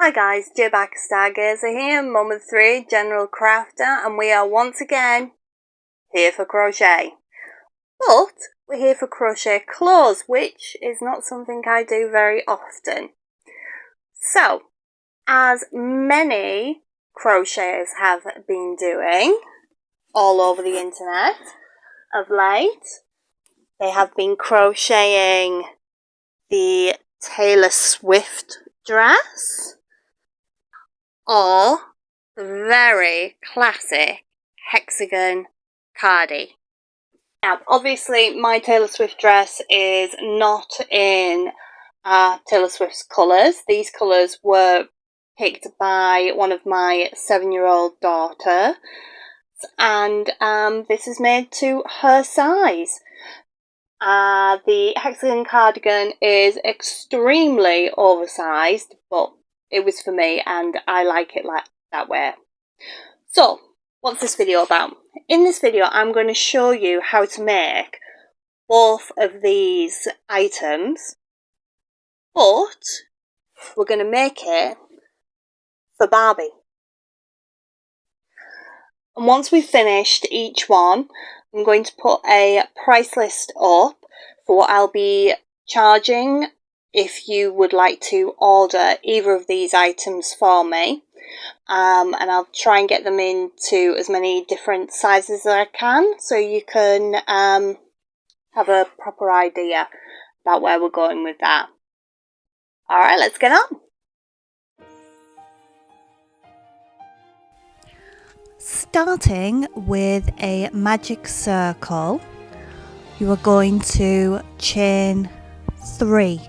Hi guys, Barker-Stargazer here, mum of three, general crafter, and we are once again here for crochet. But we're here for crochet clothes, which is not something I do very often. So, as many crocheters have been doing all over the internet of late, they have been crocheting the Taylor Swift dress, or the very classic Hexagon Cardigan. Now, obviously, my Taylor Swift dress is not in Taylor Swift's colours. These colours were picked by one of my 7-year-old daughters, and this is made to her size. The Hexagon Cardigan is extremely oversized, but it was for me and I like it like that way. So, what's this video about? In this video, I'm going to show you how to make both of these items, but we're going to make it for Barbie. And once we've finished each one, I'm going to put a price list up for what I'll be charging if you would like to order either of these items for me. And I'll try and get them into as many different sizes as I can, so you can have a proper idea about where we're going with that. Alright, let's get on. Starting with a magic circle, you are going to chain 3.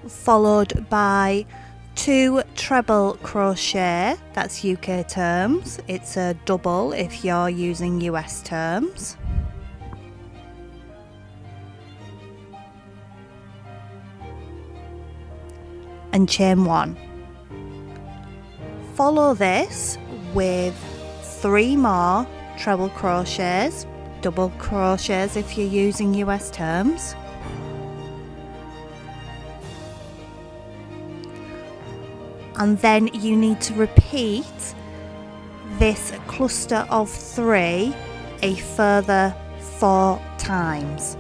Followed by 2 treble crochet, that's UK terms, it's a double if you're using US terms. And chain 1. Follow this with 3 more treble crochets, double crochets if you're using US terms. And then you need to repeat this cluster of 3 a further 4 times.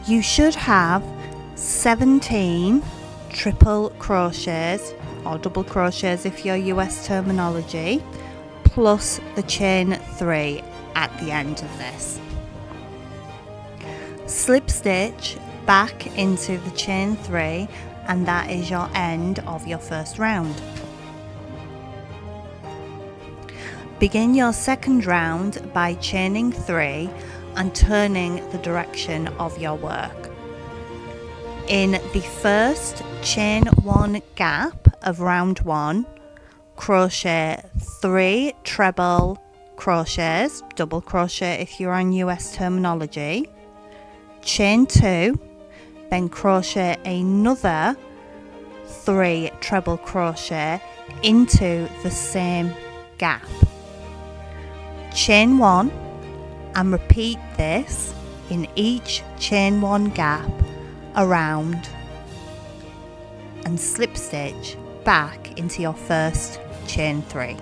You should have 17 triple crochets or double crochets if you're US terminology, plus the chain 3 at the end of this. Slip stitch back into the chain 3, and that is your end of your first round. Begin your second round by chaining 3 and turning the direction of your work. In the first chain 1 gap of round 1, crochet 3 treble crochets, double crochet if you're on US terminology, chain 2, then crochet another 3 treble crochet into the same gap. Chain 1 and repeat this in each chain 1 gap around, and slip stitch back into your first chain 3.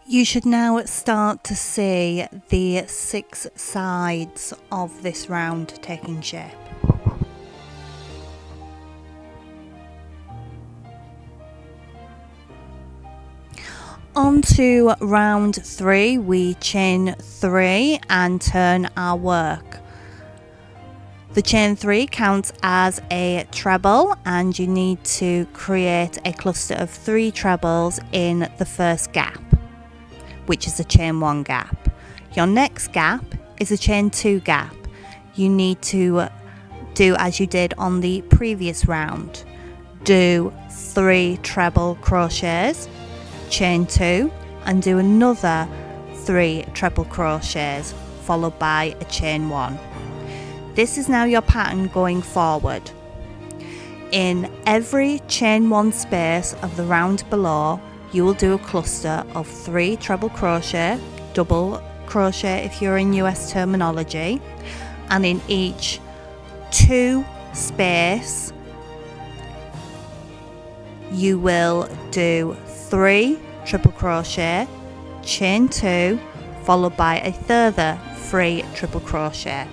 You should now start to see the 6 sides of this round taking shape. On to round 3, we chain 3 and turn our work. The chain 3 counts as a treble, and you need to create a cluster of 3 trebles in the first gap, which is a chain 1 gap. Your next gap is a chain 2 gap. You need to do as you did on the previous round. Do 3 treble crochets, chain 2, and do another 3 treble crochets followed by a chain 1. This is now your pattern going forward. In every chain 1 space of the round below, you will do a cluster of 3 treble crochet, double crochet if you're in US terminology, and in each 2 space you will do 3 triple crochet, chain 2, followed by a further 3 triple crochet.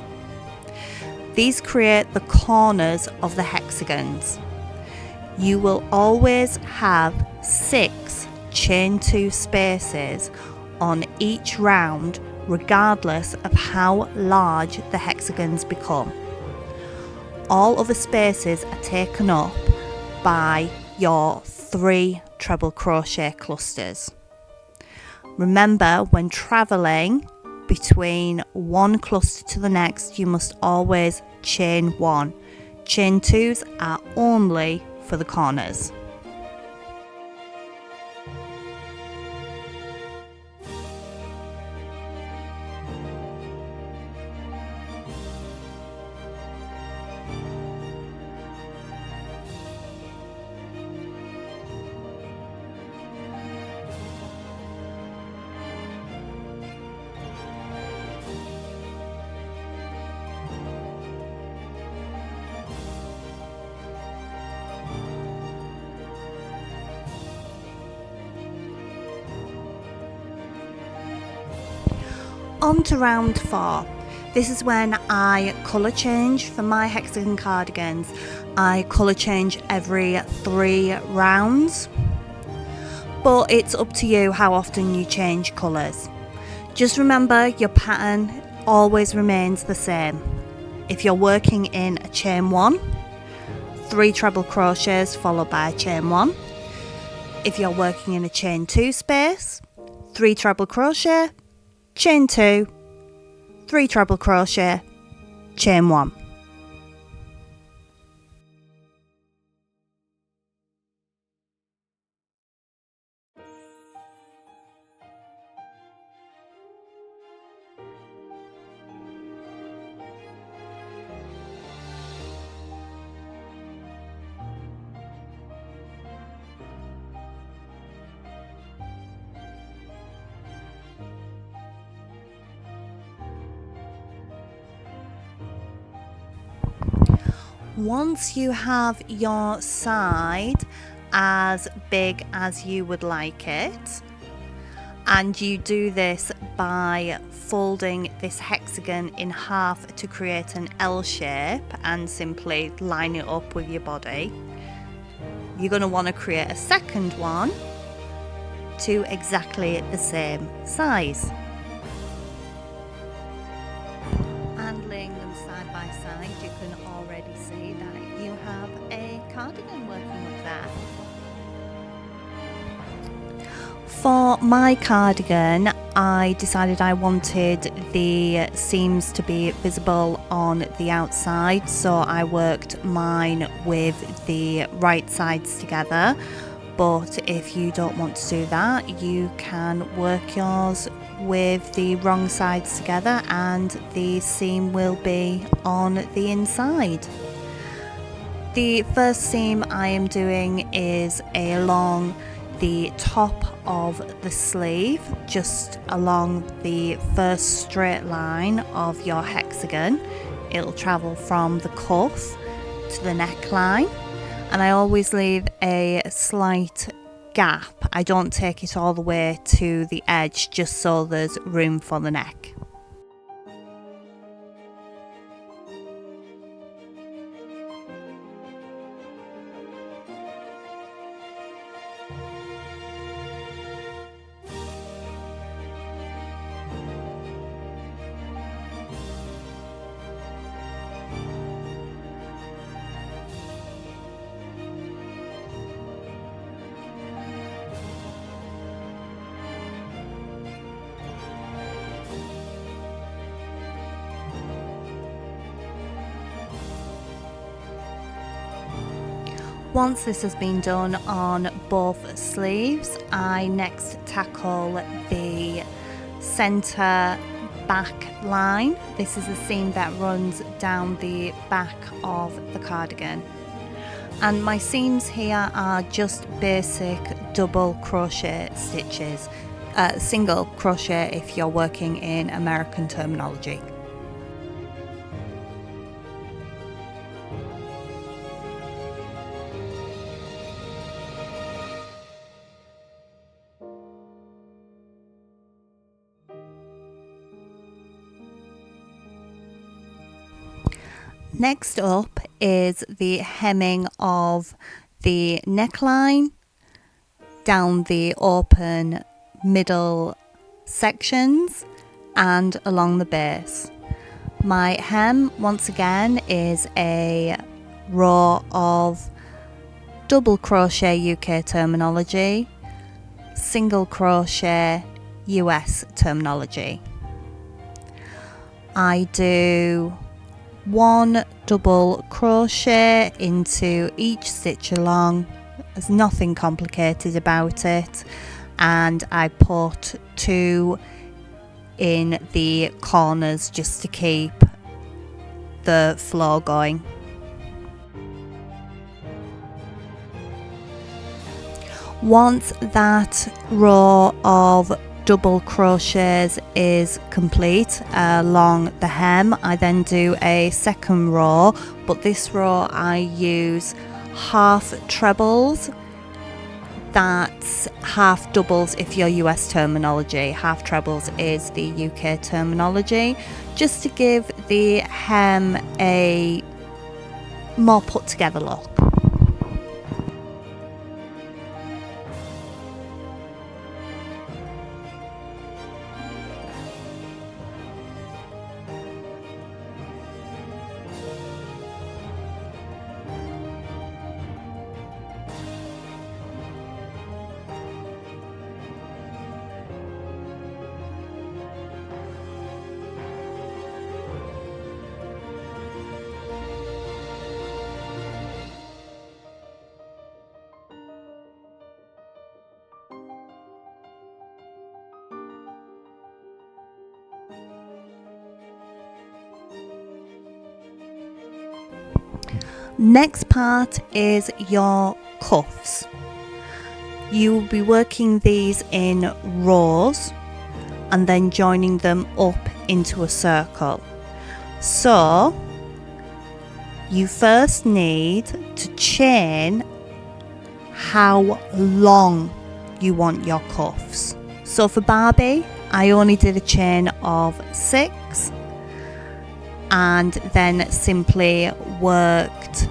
These create the corners of the hexagons. You will always have 6 chain 2 spaces on each round, regardless of how large the hexagons become. All other spaces are taken up by your 3 treble crochet clusters. Remember, when traveling between one cluster to the next, you must always chain 1. Chain 2s are only for the corners. On to round 4. This is when I colour change for my Hexagon cardigans. I colour change every 3 rounds, but it's up to you how often you change colours. Just remember, your pattern always remains the same. If you're working in a chain 1, 3 treble crochets followed by a chain 1. If you're working in a chain 2 space, 3 treble crochet, chain 2, 3 treble crochet, chain 1. Once you have your side as big as you would like it, and you do this by folding this hexagon in half to create an L shape and simply line it up with your body, you're going to want to create a second one to exactly the same size. And laying them side by side, you can already see that you have a cardigan working up there. For my cardigan, I decided I wanted the seams to be visible on the outside, so I worked mine with the right sides together. But if you don't want to do that, you can work yours with the wrong sides together and the seam will be on the inside. The first seam I am doing is along the top of the sleeve, just along the first straight line of your hexagon. It'll travel from the cuff to the neckline, and I always leave a slight gap. I don't take it all the way to the edge, just so there's room for the neck. Once this has been done on both sleeves, I next tackle the centre back line. This is a seam that runs down the back of the cardigan. And my seams here are just basic double crochet stitches, single crochet if you're working in American terminology. Next up is the hemming of the neckline down the open middle sections and along the base. My hem, once again, is a row of double crochet UK terminology, single crochet US terminology. I do 1 double crochet into each stitch along. There's nothing complicated about it, and I put 2 in the corners just to keep the flow going. Once that row of double crochets is complete along the hem, I then do a second row, but this row I use half trebles. That's half doubles if you're US terminology, half trebles is the UK terminology, just to give the hem a more put together look. Next part is your cuffs. You will be working these in rows and then joining them up into a circle. So you first need to chain how long you want your cuffs. So for Barbie, I only did a chain of 6 and then simply worked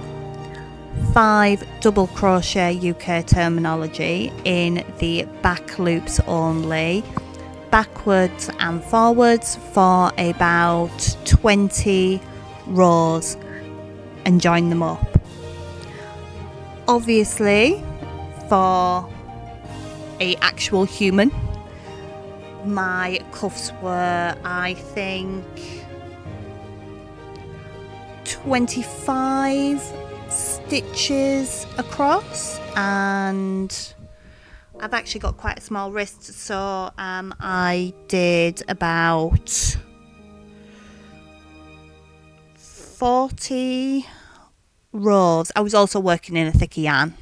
5 double crochet UK terminology in the back loops only, backwards and forwards for about 20 rows and join them up. Obviously, for an actual human, my cuffs were, I think, 25 stitches across, and I've actually got quite a small wrist, so I did about 40 rows. I was also working in a thicker yarn.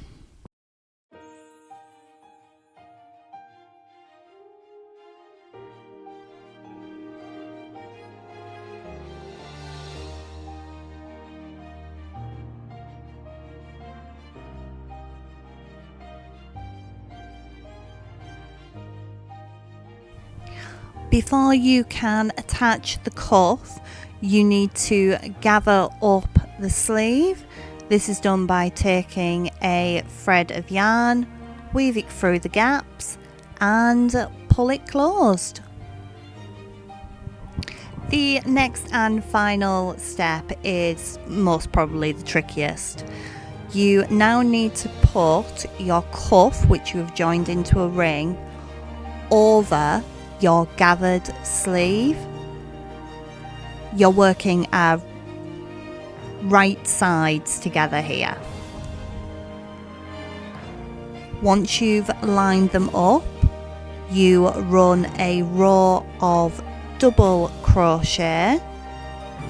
Before you can attach the cuff, you need to gather up the sleeve. This is done by taking a thread of yarn, weave it through the gaps and pull it closed. The next and final step is most probably the trickiest. You now need to put your cuff, which you have joined into a ring, over your gathered sleeve. You're working our right sides together here. Once you've lined them up, you run a row of double crochet.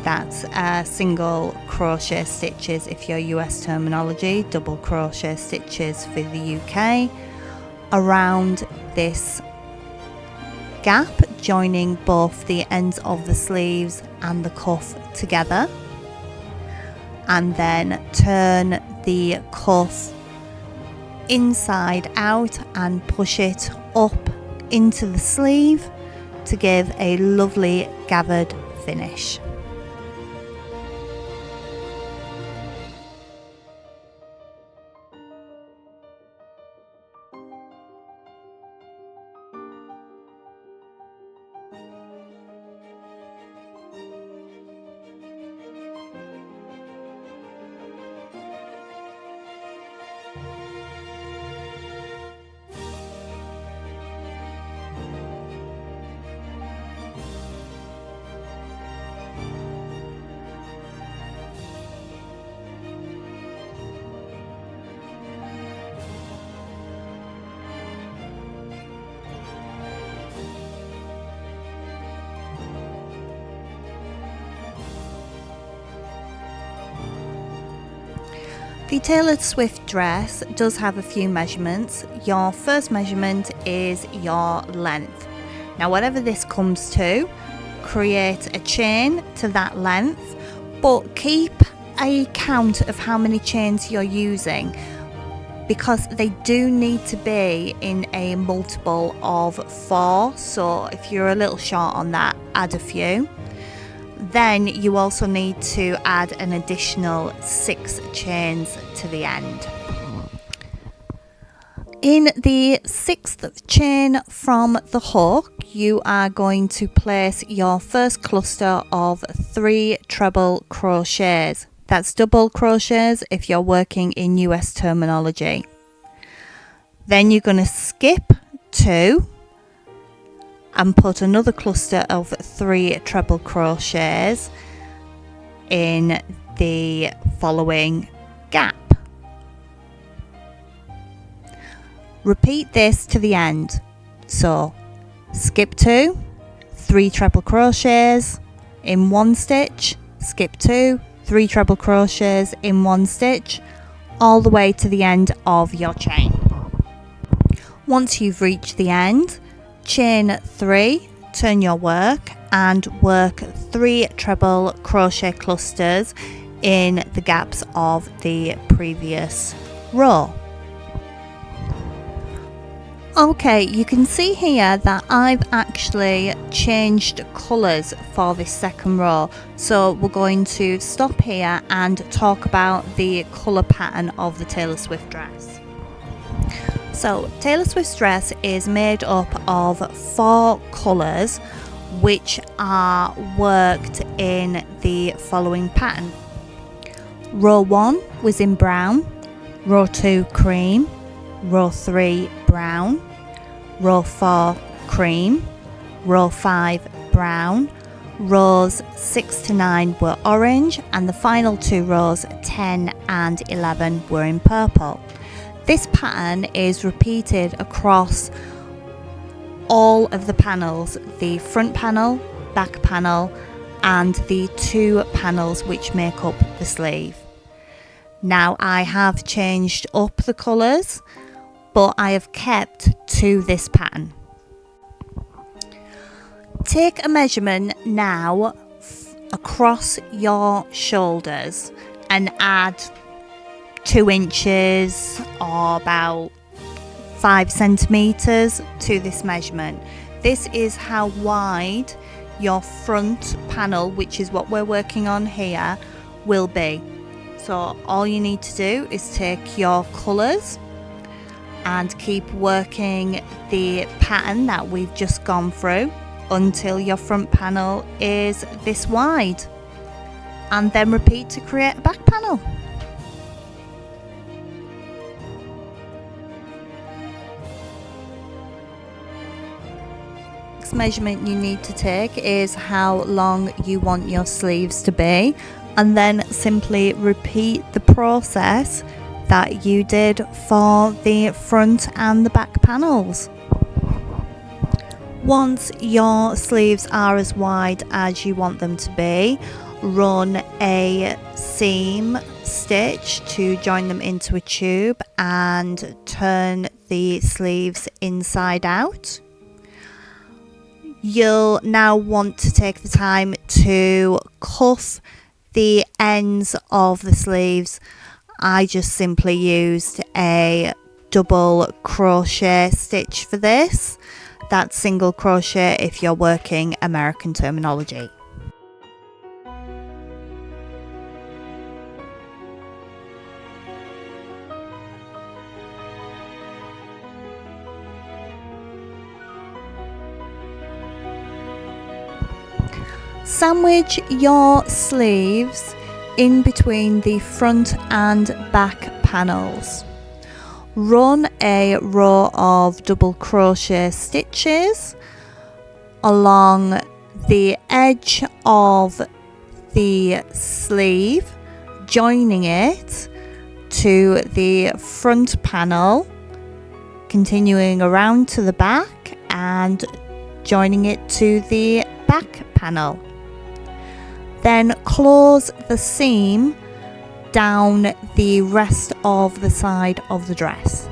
That's single crochet stitches if you're US terminology, double crochet stitches for the UK, around this gap, joining both the ends of the sleeves and the cuff together, and then turn the cuff inside out and push it up into the sleeve to give a lovely gathered finish. The Taylor Swift dress does have a few measurements. Your first measurement is your length. Now, whatever this comes to, create a chain to that length, but keep a count of how many chains you're using, because they do need to be in a multiple of 4. So if you're a little short on that, add a few. Then you also need to add an additional 6 chains to the end. In the 6th chain from the hook, you are going to place your first cluster of 3 treble crochets. That's double crochets if you're working in US terminology. Then you're going to skip 2 and put another cluster of 3 treble crochets in the following gap. Repeat this to the end. So skip 2, 3 treble crochets in 1 stitch, skip 2, 3 treble crochets in 1 stitch, all the way to the end of your chain. Once you've reached the end, chain 3, turn your work and work 3 treble crochet clusters in the gaps of the previous row. Okay, you can see here that I've actually changed colours for this second row, so we're going to stop here and talk about the colour pattern of the Taylor Swift dress. So Taylor Swift's dress is made up of 4 colours, which are worked in the following pattern. Row 1 was in brown, row 2 cream, row 3 brown, row 4 cream, row 5 brown, rows 6 to 9 were orange, and the final 2 rows 10 and 11 were in purple. This pattern is repeated across all of the panels, the front panel, back panel, and the 2 panels which make up the sleeve. Now I have changed up the colours, but I have kept to this pattern. Take a measurement now across your shoulders and add 2 inches or about 5 centimeters to this measurement. this is how wide your front panel, which is what we're working on here, will be. So all you need to do is take your colours and keep working the pattern that we've just gone through until your front panel is this wide, and then repeat to create a back panel. Next measurement you need to take is how long you want your sleeves to be, and then simply repeat the process that you did for the front and the back panels. Once your sleeves are as wide as you want them to be, run a seam stitch to join them into a tube and turn the sleeves inside out. You'll now want to take the time to cuff the ends of the sleeves. I just simply used a double crochet stitch for this. That's single crochet if you're working American terminology. Sandwich your sleeves in between the front and back panels. Run a row of double crochet stitches along the edge of the sleeve, joining it to the front panel, continuing around to the back and joining it to the back panel. Then close the seam down the rest of the side of the dress.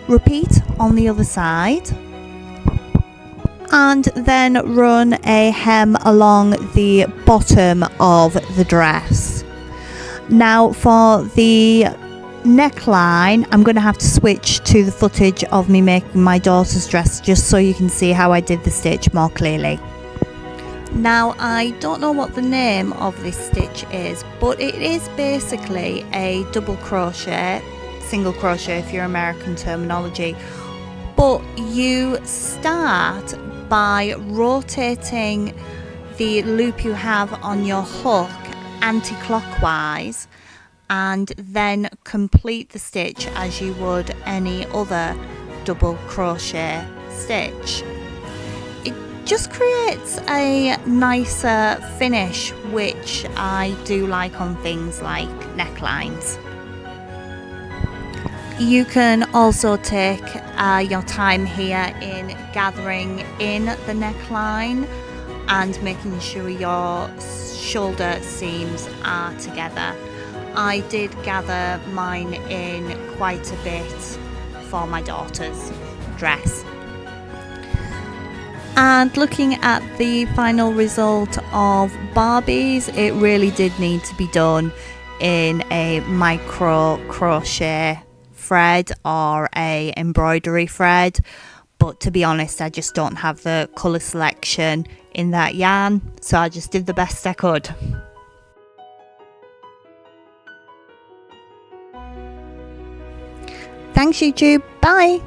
Repeat on the other side, and then run a hem along the bottom of the dress. Now for the neckline, I'm going to have to switch to the footage of me making my daughter's dress just so you can see how I did the stitch more clearly. Now, I don't know what the name of this stitch is, but it is basically a double crochet, single crochet if you're American terminology, but you start by rotating the loop you have on your hook anti-clockwise and then complete the stitch as you would any other double crochet stitch. Just creates a nicer finish, which I do like on things like necklines. You can also take your time here in gathering in the neckline and making sure your shoulder seams are together. I did gather mine in quite a bit for my daughter's dress. And looking at the final result of Barbie's, it really did need to be done in a micro crochet thread or a embroidery thread, but to be honest, I just don't have the colour selection in that yarn, so I just did the best I could. Thanks YouTube, bye!